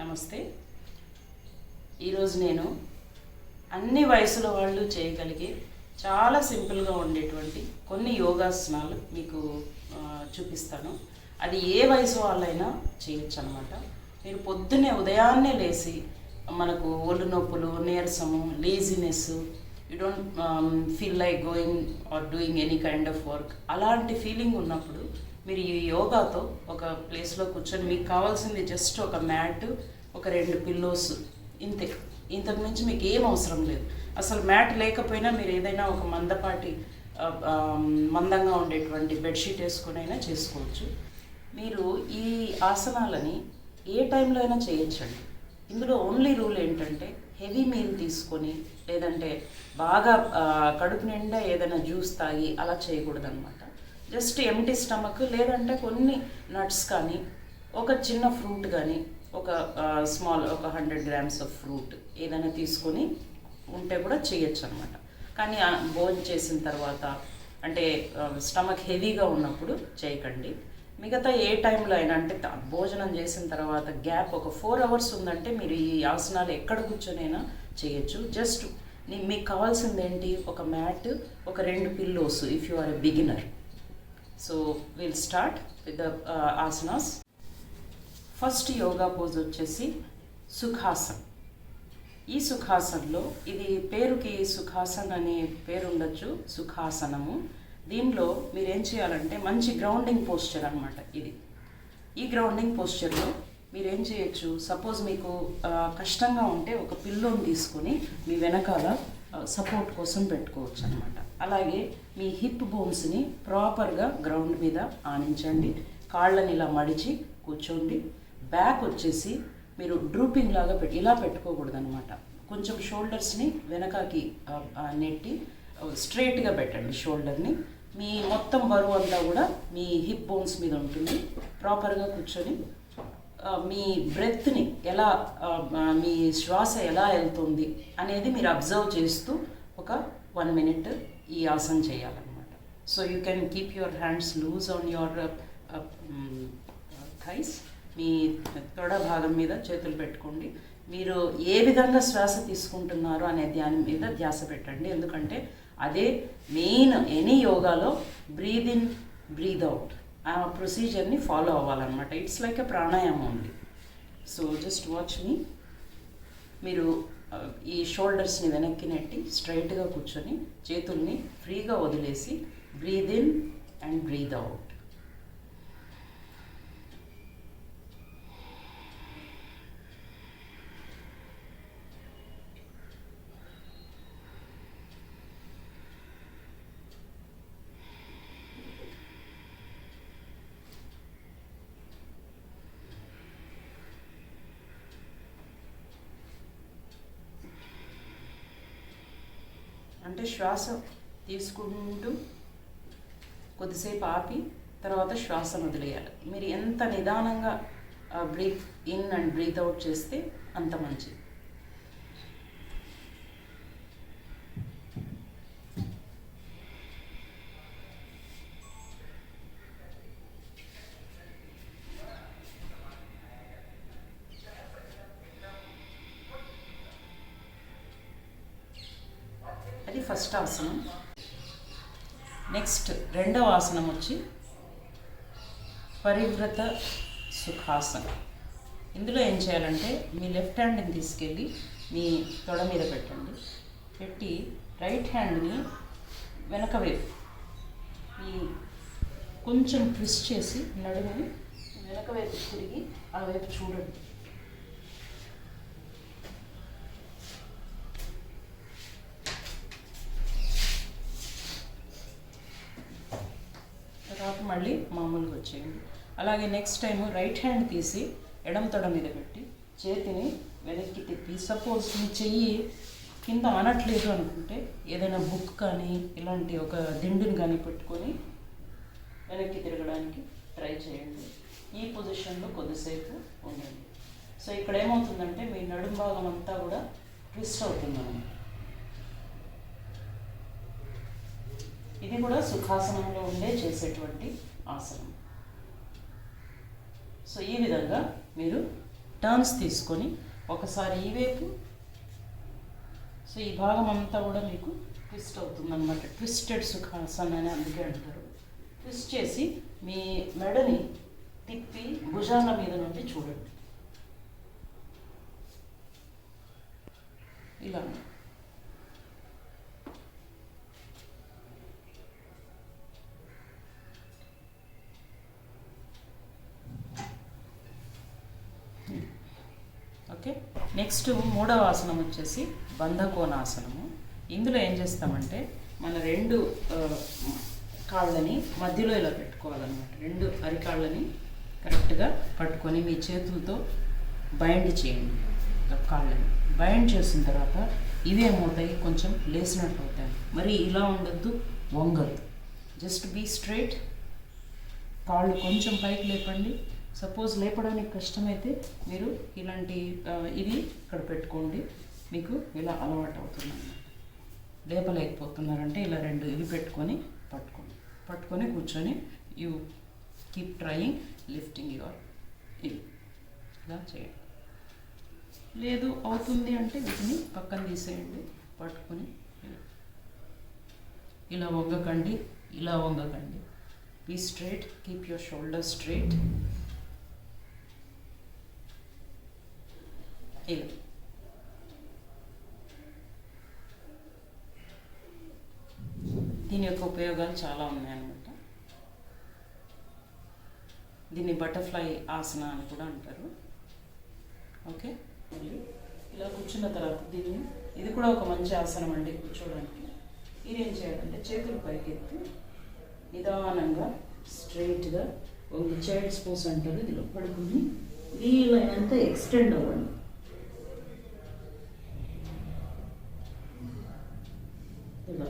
నమస్తే. ఈరోజు నేను అన్ని వయసుల వాళ్ళు చేయగలిగే చాలా సింపుల్గా ఉండేటువంటి కొన్ని యోగాసనాలు మీకు చూపిస్తాను. అది ఏ వయసు వాళ్ళైనా చేయొచ్చు అనమాట. మీరు పొద్దున్నే ఉదయాన్నే లేచి మనకు ఒళ్ళు నొప్పులు, నీరసము, laziness, you don't feel like going or doing any kind of work, అలాంటి ఫీలింగ్ ఉన్నప్పుడు మీరు ఈ యోగాతో ఒక ప్లేస్లో కూర్చొని మీకు కావాల్సింది జస్ట్ ఒక మ్యాట్, ఒక 2 పిల్లోస్, ఇంతే. ఇంతకు మించి మీకు ఏం అవసరం లేదు. అసలు మ్యాట్ లేకపోయినా మీరు ఏదైనా ఒక మందంగా ఉండేటువంటి బెడ్షీట్ వేసుకునైనా చేసుకోవచ్చు. మీరు ఈ ఆసనాలని ఏ టైంలో అయినా చేయొచ్చండి. ఇందులో ఓన్లీ రూల్ ఏంటంటే హెవీ మీల్ తీసుకొని లేదంటే బాగా కడుపు నిండా ఏదైనా జ్యూస్ తాగి అలా చేయకూడదనమాట. జస్ట్ ఎంటీ స్టమక్, లేదంటే కొన్ని నట్స్ కానీ, ఒక చిన్న ఫ్రూట్ కానీ, ఒక 100 grams ఆఫ్ ఫ్రూట్ ఏదైనా తీసుకొని ఉంటే కూడా చేయొచ్చు అనమాట. కానీ భోజనం చేసిన తర్వాత అంటే స్టమక్ హెవీగా ఉన్నప్పుడు చేయకండి. మిగతా ఏ టైంలో అయినా, అంటే భోజనం చేసిన తర్వాత గ్యాప్ ఒక 4 hours ఉందంటే మీరు ఈ ఆసనాలు ఎక్కడ కూర్చొనైనా చేయొచ్చు. జస్ట్ మీకు కావాల్సింది ఏంటి, ఒక మ్యాట్, ఒక 2 pillows if you are a beginner. So will start with the asanas. First yoga pose వచ్చేసి సుఖాసన్. ఈ సుఖాసన్లో, ఇది పేరుకి సుఖాసన్ అనే పేరు ఉండొచ్చు, సుఖాసనము. దీనిలో మీరు ఏం చేయాలంటే మంచి గ్రౌండింగ్ పోస్చర్ అనమాట ఇది. ఈ గ్రౌండింగ్ పోస్చర్లో మీరు ఏం చేయొచ్చు, సపోజ్ మీకు కష్టంగా ఉంటే ఒక పిల్లోని తీసుకొని మీ వెనకాల సపోర్ట్ కోసం పెట్టుకోవచ్చు అనమాట. అలాగే మీ హిప్ బోన్స్ని ప్రాపర్గా గ్రౌండ్ మీద ఆనించండి. కాళ్ళని ఇలా మడిచి కూర్చోండి. బ్యాక్ వచ్చేసి మీరు డ్రూపింగ్ లాగా ఇలా పెట్టుకోకూడదు అనమాట. కొంచెం షోల్డర్స్ని వెనకాకి నెట్టి స్ట్రైట్గా పెట్టండి షోల్డర్ని. మీ మొత్తం బరువు అంతా కూడా మీ హిప్ బోన్స్ మీద ఉంటుంది. ప్రాపర్గా కూర్చొని మీ బ్రెత్ని ఎలా, మీ శ్వాస ఎలా వెళ్తుంది అనేది మీరు అబ్జర్వ్ చేస్తూ ఒక 1 minute ఈ ఆసన చేయాలన్నమాట. So you can keep your hands loose on your thighs. మీ తొడ భాగం మీద చేతులు పెట్టుకోండి. మీరు ఏ విధంగా శ్వాస తీసుకుంటున్నారు అనే దాని మీద ధ్యాస పెట్టండి. ఎందుకంటే అదే మెయిన్ ఎనీ యోగాలో. బ్రీద్ ఇన్, బ్రీద్ అవుట్, ఆ ప్రొసీజర్ని ఫాలో అవ్వాలన్నమాట. ఇట్స్ లైక్ ఎ ప్రాణాయామం ఉంది. సో జస్ట్ వాచ్ మీ. మీరు ఈ షోల్డర్స్ని వెనక్కి నెట్టి స్ట్రైట్గా కూర్చొని చేతుల్ని ఫ్రీగా వదిలేసి breathe in and breathe out. అంటే శ్వాస తీసుకుంటూ కొద్దిసేపు ఆపి తర్వాత శ్వాసను వదిలేయాలి. మీరు ఎంత నిదానంగా breathe in and breathe out చేస్తే అంత మంచిది. అది ఫస్ట్ ఆసనం. నెక్స్ట్ రెండవ ఆసనం వచ్చి పరివ్రత సుఖాసనం. ఇందులో ఏం చేయాలంటే మీ లెఫ్ట్ హ్యాండ్ని తీసుకెళ్ళి మీ తొడ మీద పెట్టండి. పెట్టి రైట్ హ్యాండ్ని వెనక వైపు మీ కొంచెం ట్విస్ట్ చేసి నడుముని వెనక వైపు తిరిగి ఆ వైపు చూడండి. తర్వాత మళ్ళీ మామూలుగా వచ్చేయండి. అలాగే నెక్స్ట్ టైం రైట్ హ్యాండ్ తీసి ఎడమ తొడ మీద పెట్టి చేతిని వెనక్కి తిప్పి, సపోజ్ మీ చెయ్యి కింద ఆనట్లేదు అనుకుంటే ఏదైనా బుక్ కానీ ఇలాంటి ఒక దిండుని కానీ పెట్టుకొని వెనక్కి తిరగడానికి ట్రై చేయండి. ఈ పొజిషన్లో కొద్దిసేపు ఉండండి. సో ఇక్కడ ఏమవుతుందంటే మీ నడుము భాగం అంతా కూడా ట్విస్ట్ అవుతుందన్నమాట. ఇది కూడా సుఖాసనంలో ఉండే చేసేటువంటి ఆసనం. సో ఈ విధంగా మీరు టర్న్స్ తీసుకొని ఒకసారి ఈ వైపు, సో ఈ భాగం అంతా కూడా మీకు ట్విస్ట్ అవుతుంది అనమాట. ట్విస్టెడ్ సుఖాసన్ అని అందుకే అంటారు. ట్విస్ట్ చేసి మీ మెడని తిప్పి భుజాల మీద నుండి చూడండి, ఇలా. ఓకే, నెక్స్ట్ మూడవ ఆసనం వచ్చేసి బంధకోణాసనము. ఇందులో ఏం చేస్తామంటే మన రెండు కాళ్ళని మధ్యలో ఇలా పెట్టుకోవాలన్నమాట. రెండు అరికాళ్ళని కరెక్ట్గా పట్టుకొని మీ చేతులతో బైండ్ చేయండి. కాళ్ళని బైండ్ చేసిన తర్వాత ఇవేమవుతాయి, కొంచెం లేసినట్టు అవుతాయి. మరి ఇలా ఉండొద్దు, వంగద్దు. Just be straight. కాళ్ళు కొంచెం పైకి లేపండి. సపోజ్ లేపడానికి కష్టమైతే మీరు ఇలాంటి ఇవి ఇక్కడ పెట్టుకోండి, మీకు ఇలా అలవాటు అవుతుంది. లేపలేకపోతున్నారంటే ఇలా రెండు ఇవి పెట్టుకొని పట్టుకొని కూర్చొని you keep trying lifting your ఇవి ఇలా చేయండి. లేదు అవుతుంది అంటే వీటిని పక్కన తీసేయండి. పట్టుకొని ఇలా వంగకండి, ఇలా వంగకండి. Be straight, keep your shoulder straight. ఇలా దీని యొక్క ఉపయోగాలు చాలా ఉన్నాయన్నమాట. దీన్ని బటర్ఫ్లై ఆసన అని కూడా అంటారు. ఓకే, మళ్ళీ ఇలా కూర్చున్న తర్వాత ఇది కూడా ఒక మంచి ఆసనం అండి కూర్చోవడానికి. ఇది ఏం చేయాలంటే చేతులు పైకి ఎత్తి నిదానంగా స్ట్రైట్గా ఒక చైల్డ్స్ పోస్ అంటారు, దీనిలో పడుకుని వీలైనంత ఎక్స్టెండ్ అవ్వండి. ఇలా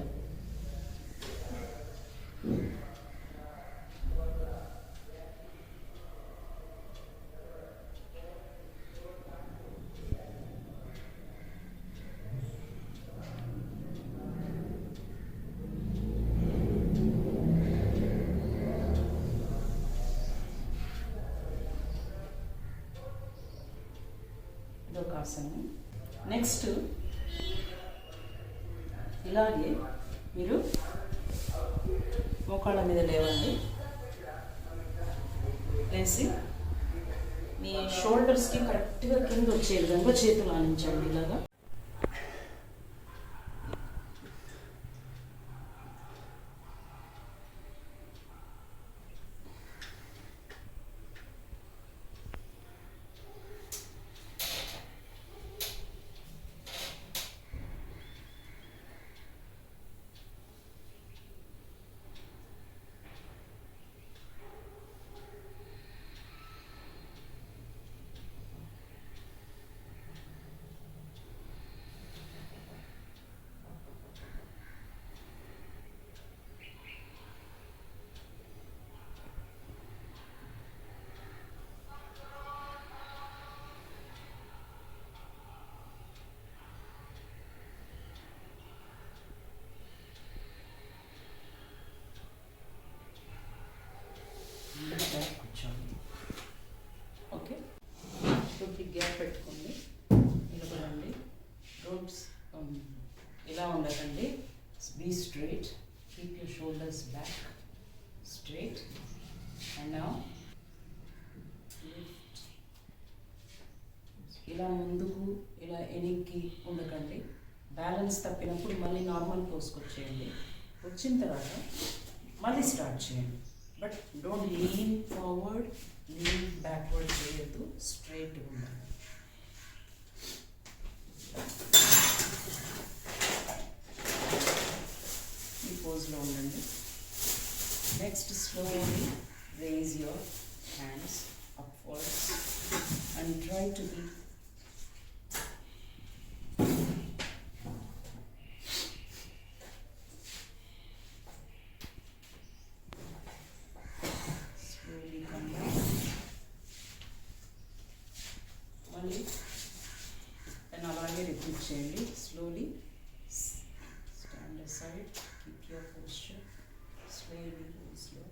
ఇదొక ఆసనం. నెక్స్ట్ ఇలాగే మీరు మోకాళ్ళ మీద లేవండి. లేచి మీ షోల్డర్స్కి కరెక్ట్గా కింద వచ్చే విధంగా చేతులు ఆనించండి ఇలాగా. ఓకే, గ్యాప్ పెట్టుకోండి, నిలబడండి. రోడ్స్ ఇలా ఉండకండి. Be straight, keep your shoulders back straight. And now ఇలా ముందుకు ఇలా వెనక్కి ఉండకండి. బ్యాలెన్స్ తప్పినప్పుడు మళ్ళీ నార్మల్ పోస్కి వచ్చేయండి. వచ్చిన తర్వాత మళ్ళీ స్టార్ట్ చేయండి. But don't lean forward, lean backward చేయొద్దు, స్ట్రైట్ ఉండాలి. ఈ పోజ్లో ఉండండి. Next slowly raise your hands upwards and try to be and అలాగే రిపీట్ చేయండి. Slowly stand aside, keep your posture, slowly slow.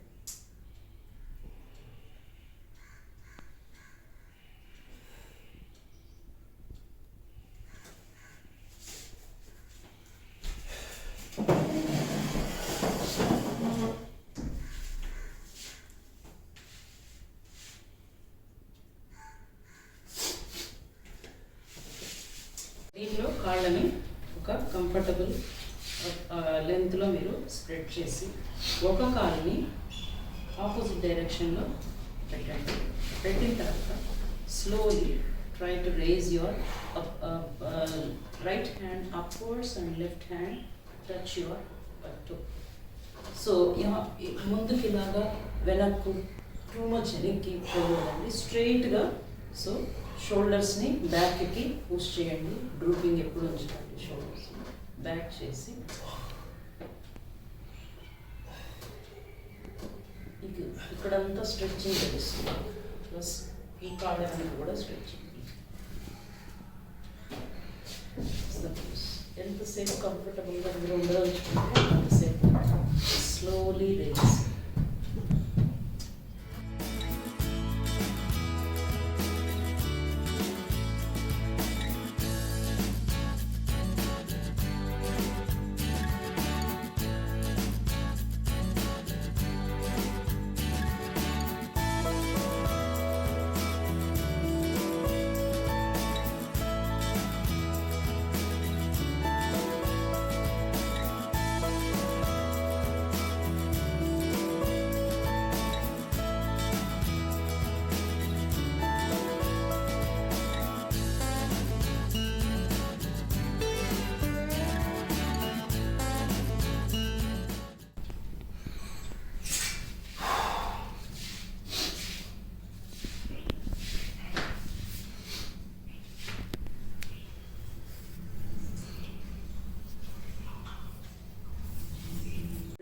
కాళ్ళని ఒక కంఫర్టబుల్ లెంత్లో మీరు స్ప్రెడ్ చేసి ఒక కాలుని ఆపోజిట్ డైరెక్షన్లో పెట్టండి. పెట్టిన తర్వాత slowly try to raise your right hand upwards and left hand touch your toe. So ముందుకి ఇలాగా వెనక్కు టూ మచ్ వెనక్కి పోదండి, స్ట్రైట్గా. సో షోల్డర్స్ని బ్యాక్కి పుష్ చేయండి, డ్రూపింగ్ ఎప్పుడు ఉంచండి. షోల్డర్స్ని బ్యాక్ చేసి ఇక్కడంతా స్ట్రెచ్చింగ్ తెలుస్తుంది, ప్లస్ ఈ కాళ్ళని కూడా స్ట్రెచ్చింగ్. ఎంతసేపు కంఫర్టబుల్గా మీరు ఉండదలుచుకుంటే అంతసేపు స్లోలీ రేస్.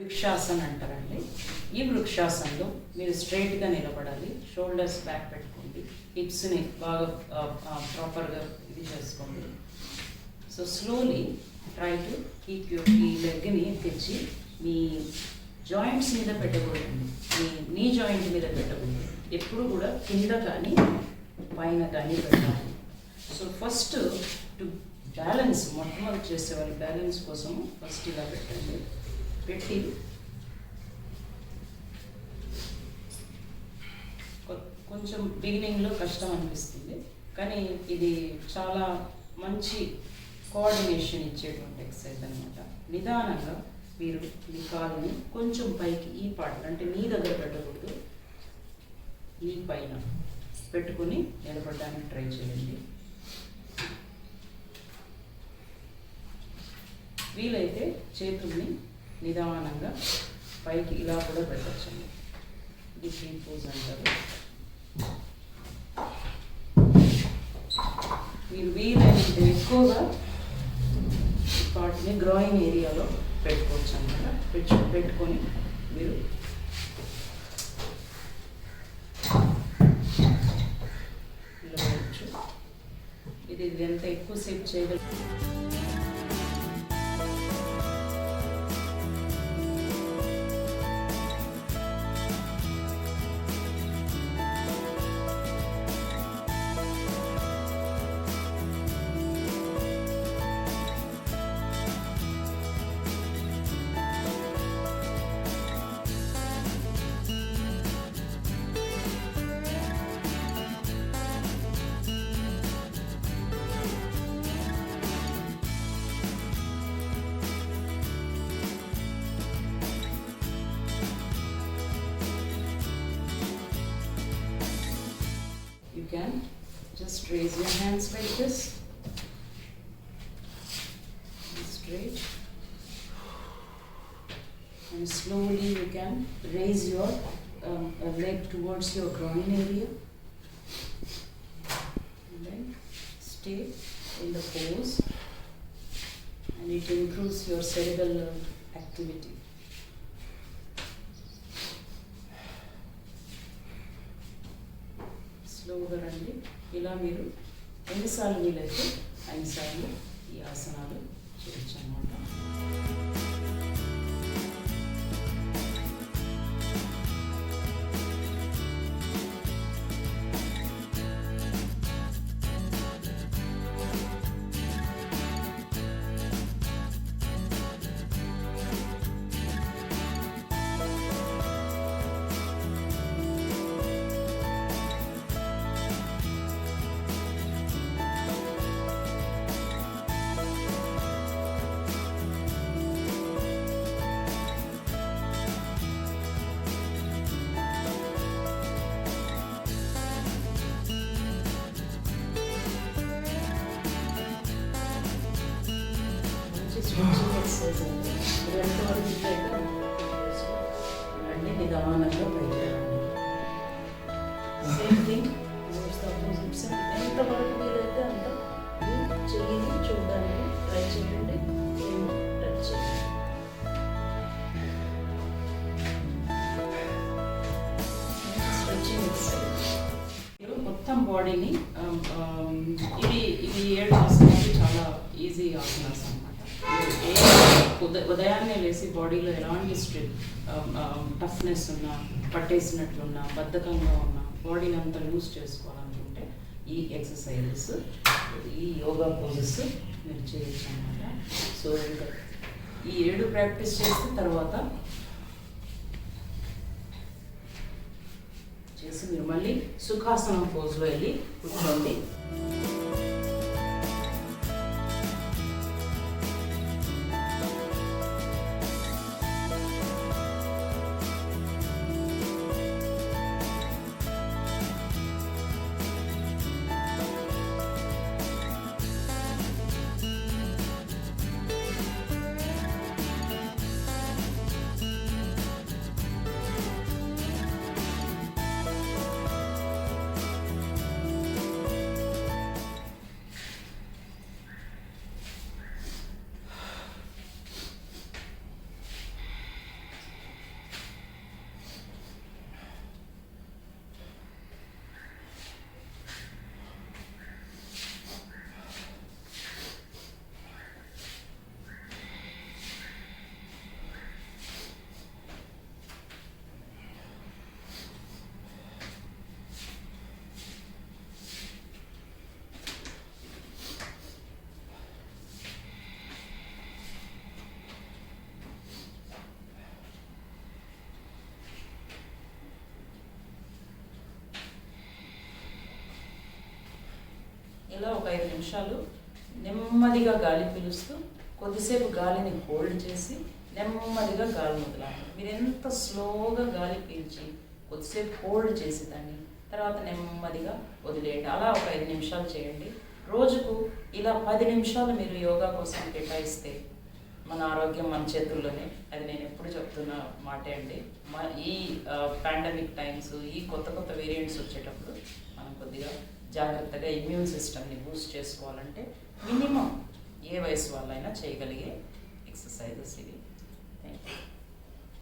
వృక్షాసన్ అంటారండి. ఈ వృక్షాసనంలో మీరు స్ట్రైట్గా నిలబడాలి, షోల్డర్స్ బ్యాక్ పెట్టుకోండి, హిప్స్ని బాగా ప్రాపర్గా ఇది చేసుకోండి. So slowly try to keep ఈ లెగ్ని తెచ్చి మీ జాయింట్స్ మీద పెట్టకూడదండి, మీ నీ జాయింట్ మీద పెట్టకూడదు. ఎప్పుడు కూడా కింద కానీ పైన కానీ పెట్టాలి. సో ఫస్ట్ టు బ్యాలెన్స్, మొట్టమొదటి చేసేవాళ్ళు బ్యాలెన్స్ కోసము ఫస్ట్ ఇలా పెట్టండి. పెట్టి కొంచెం బిగినింగ్లో కష్టం అనిపిస్తుంది, కానీ ఇది చాలా మంచి కోఆర్డినేషన్ ఇచ్చేటువంటి ఎక్సర్సైజ్ అనమాట. నిదానంగా మీరు మీ కాలుని కొంచెం పైకి ఈ పార్ట్ అంటే నీ దగ్గర పెట్టకూడదు, ఈ పైన పెట్టుకుని నిలబడడానికి ట్రై చేయండి. వీలైతే చేతుల్ని నిదానంగా పైకి ఇలా కూడా పెట్టచ్చండి. ఇది ఫ్రీ పోజ్ అంటారు. మీరు వీలైనంత ఎక్కువగా వాటిని గ్రోయింగ్ ఏరియాలో పెట్టుకోవచ్చు అన్నమాట. పెట్టుకొని మీరు నిలబడచ్చు. ఇది ఎంత ఎక్కువసేపు చేయగలరు. You can just raise your hands like this, straight, and slowly you can raise your leg towards your groin area, and then stay in the pose, and it improves your cerebral activity. స్లోగా రండి. ఇలా మీరు ఎన్నిసార్లు వీలైతే అన్నిసార్లు ఈ ఆసనాలు చేయొచ్చు అన్నమాట. స్ట్రెచ్చింగ్ ఎక్సర్సైజ్ అండి. మీరు ఎంతవరకు అయితే ఇవన్నీ నిదానంగా పైకి రండి. Same thing opposites. ఎంతవరకు మీరైతే అంత మీ చెయ్యిని చూడడానికి ట్రై చేయండి. టచ్ చేయండి. Stretching exercise. మీరు మొత్తం బాడీని ఇవి 7 ఆసనాలు చాలా ఈజీ ఆసనాస్ అనమాట. ఉదయాన్నే లేసి బాడీలో ఎలాంటి టఫ్నెస్ ఉన్నా, పట్టేసినట్లున్నా, బద్ధకంగా ఉన్నా, బాడీని అంతా లూజ్ చేసుకోవాలనుకుంటే ఈ ఎక్సర్సైజెస్, ఈ యోగా పోజెస్ మీరు చేయొచ్చు అనమాట. సో ఇంకా ఈ 7 ప్రాక్టీస్ చేసిన తర్వాత చేసి మీరు మళ్ళీ సుఖాసనం పోజ్లో వెళ్ళి కూర్చోండి. ఇలా ఒక 5 నిమిషాలు నెమ్మదిగా గాలి పీలుస్తూ కొద్దిసేపు గాలిని హోల్డ్ చేసి నెమ్మదిగా గాలి వదలాలి. మీరు ఎంత స్లోగా గాలి పీల్చి కొద్దిసేపు హోల్డ్ చేసి దాన్ని తర్వాత నెమ్మదిగా వదిలేయండి. అలా ఒక 5 నిమిషాలు చేయండి. రోజుకు ఇలా 10 నిమిషాలు మీరు యోగా కోసం కేటాయిస్తే మన ఆరోగ్యం మన చేతుల్లోనే. అది నేను ఎప్పుడు చెప్తున్న మాటే అండి. ఈ పాండమిక్ టైమ్స్, ఈ కొత్త వేరియంట్స్ వచ్చేటప్పుడు మనం కొద్దిగా జాగ్రత్తగా ఇమ్యూన్ సిస్టమ్ని బూస్ట్ చేసుకోవాలంటే మినిమం ఏ వయసు వాళ్ళైనా చేయగలిగే ఎక్సర్సైజెస్ ఇవి. Thank you.